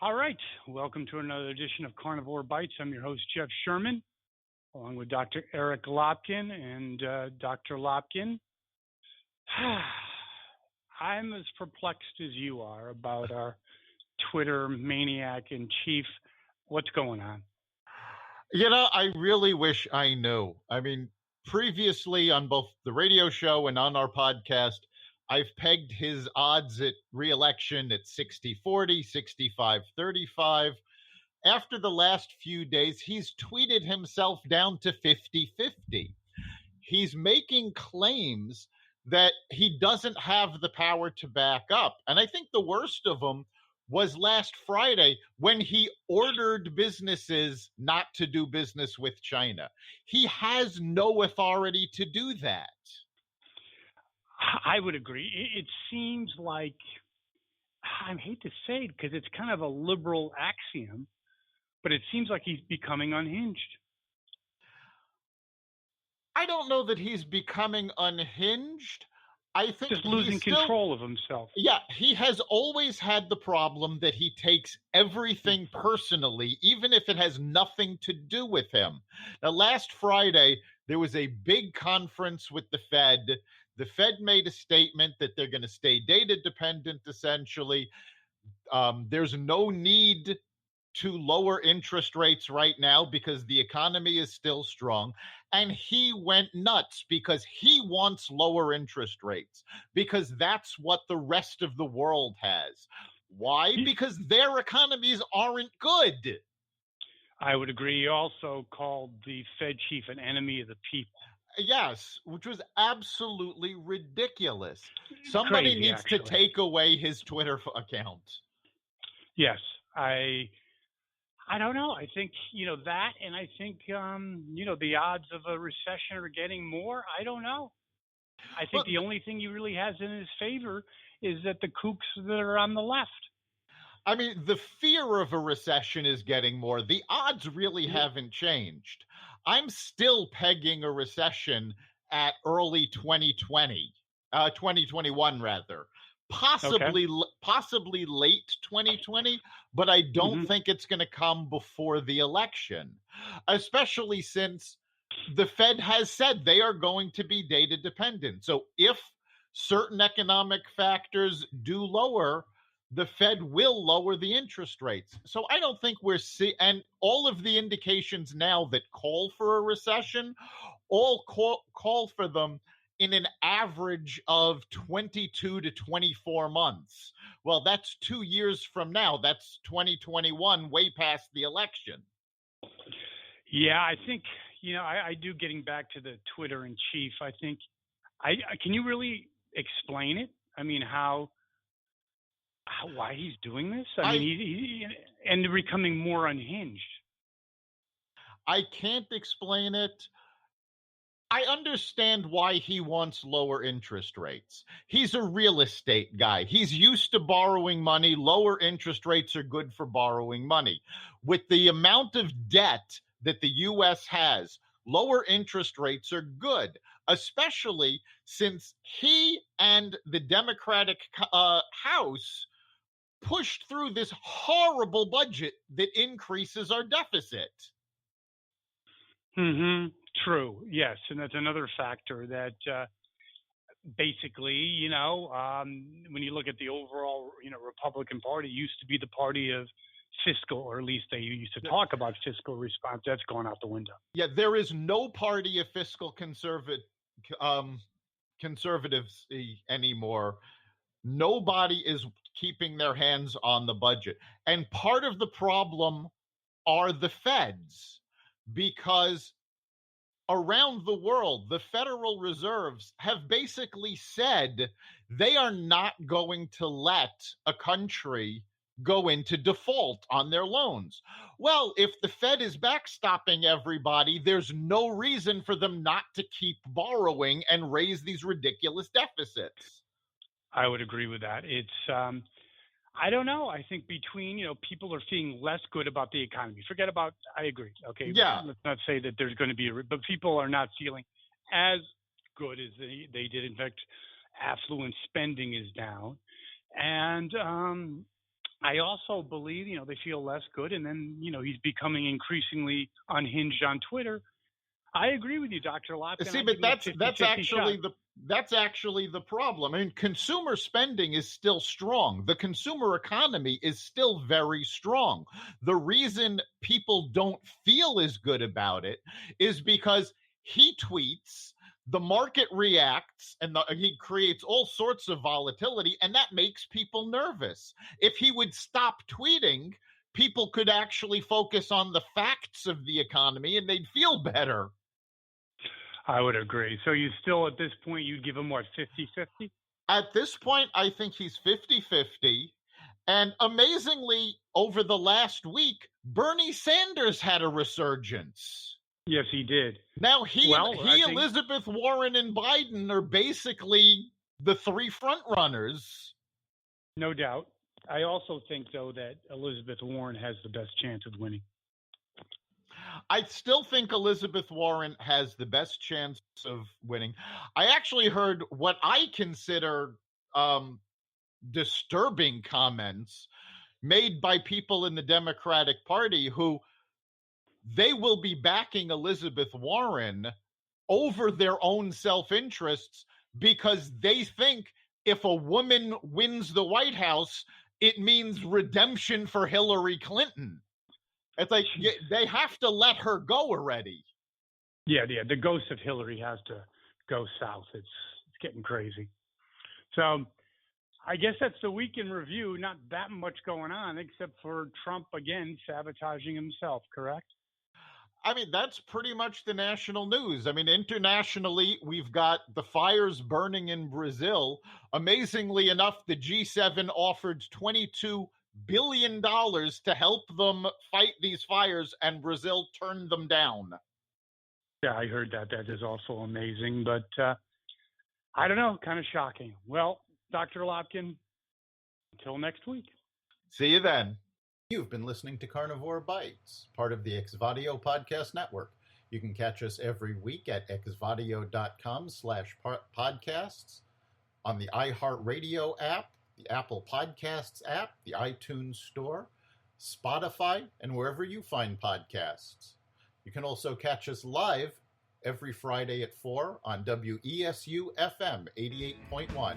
All right. Welcome to another edition of Carnivore Bites. I'm your host, Jeff Sherman, along with Dr. Eric Lopkin. And Dr. Lopkin, I'm as perplexed as you are about our Twitter maniac in chief. What's going on? I really wish I knew. Previously on both the radio show and on our podcast, I've pegged his odds at re-election at 60-40, 65-35. After the last few days, he's tweeted himself down to 50-50. He's making claims that he doesn't have the power to back up. And I think the worst of them was last Friday when he ordered businesses not to do business with China. He has no authority to do that. I would agree. It seems like, I hate to say it because it's kind of a liberal axiom, but it seems like he's becoming unhinged. I don't know that he's becoming unhinged. I think just losing control of himself. Yeah, he has always had the problem that he takes everything personally, even if it has nothing to do with him. Now, last Friday, there was a big conference with the Fed. The Fed made a statement that they're going to stay data dependent, essentially. There's no need to lower interest rates right now because the economy is still strong. And he went nuts because he wants lower interest rates because that's what the rest of the world has. Why? Because their economies aren't good. I would agree. He also called the Fed chief an enemy of the people. Yes, which was absolutely ridiculous. Somebody needs to take away his Twitter account. Yes, I don't know. I think, that, and I think, the odds of a recession are getting more. I don't know. I think the only thing he really has in his favor is that the kooks that are on the left. The fear of a recession is getting more. The odds really haven't changed. I'm still pegging a recession at early 2021 rather. Possibly late 2020, but I don't think it's going to come before the election, especially since the Fed has said they are going to be data dependent. So if certain economic factors do lower, the Fed will lower the interest rates. So I don't think and all of the indications now that call for a recession, all call for them in an average of 22 to 24 months. Well, that's 2 years from now. That's 2021, way past the election. Yeah, I think, I do, getting back to the Twitter in chief, I think, can you really explain it? Why he's doing this? He and becoming more unhinged. I can't explain it. I understand why he wants lower interest rates. He's a real estate guy. He's used to borrowing money. Lower interest rates are good for borrowing money. With the amount of debt that the U.S. has, lower interest rates are good, especially since he and the Democratic House pushed through this horrible budget that increases our deficit. True. Yes. And that's another factor that basically, when you look at the overall, Republican Party used to be the party of fiscal, or at least they used to talk about fiscal response. That's gone out the window. Yeah, there is no party of fiscal conservatives anymore. Nobody is keeping their hands on the budget. And part of the problem are the feds, because around the world, the Federal Reserves have basically said they are not going to let a country go into default on their loans. Well, if the Fed is backstopping everybody, there's no reason for them not to keep borrowing and raise these ridiculous deficits. I would agree with that. It's, I don't know. I think between, people are feeling less good about the economy. Forget about, I agree. Okay. Yeah. Let's not say that there's going to be but people are not feeling as good as they did. In fact, affluent spending is down. And I also believe, they feel less good, and then, he's becoming increasingly unhinged on Twitter. I agree with you, Dr. Lopkin. See, but that's actually the problem. I mean, consumer spending is still strong. The consumer economy is still very strong. The reason people don't feel as good about it is because he tweets, the market reacts, and he creates all sorts of volatility, and that makes people nervous. If he would stop tweeting, people could actually focus on the facts of the economy and they'd feel better. I would agree. So you still, at this point, you'd give him what, 50-50? At this point, I think he's 50-50. And amazingly, over the last week, Bernie Sanders had a resurgence. Yes, he did. Now Elizabeth Warren, and Biden are basically the three front runners. No doubt. I also think, though, that Elizabeth Warren has the best chance of winning. I still think Elizabeth Warren has the best chance of winning. I actually heard what I consider disturbing comments made by people in the Democratic Party who they will be backing Elizabeth Warren over their own self-interests because they think if a woman wins the White House, it means redemption for Hillary Clinton. It's like they have to let her go already. Yeah. The ghost of Hillary has to go south. It's getting crazy. So I guess that's the week in review. Not that much going on except for Trump again sabotaging himself, correct? I mean, that's pretty much the national news. I mean, internationally, we've got the fires burning in Brazil. Amazingly enough, the G7 offered $22 billion to help them fight these fires, and Brazil turned them down. Yeah, I heard that. That is also amazing, but I don't know, kind of shocking. Well, Dr. Lopkin, until next week. See you then. You've been listening to Carnivore Bites, part of the Exvadio Podcast Network. You can catch us every week at exvadio.com/podcasts, on the iHeartRadio app, the Apple Podcasts app, the iTunes Store, Spotify, and wherever you find podcasts. You can also catch us live every Friday at 4 on WESU FM 88.1.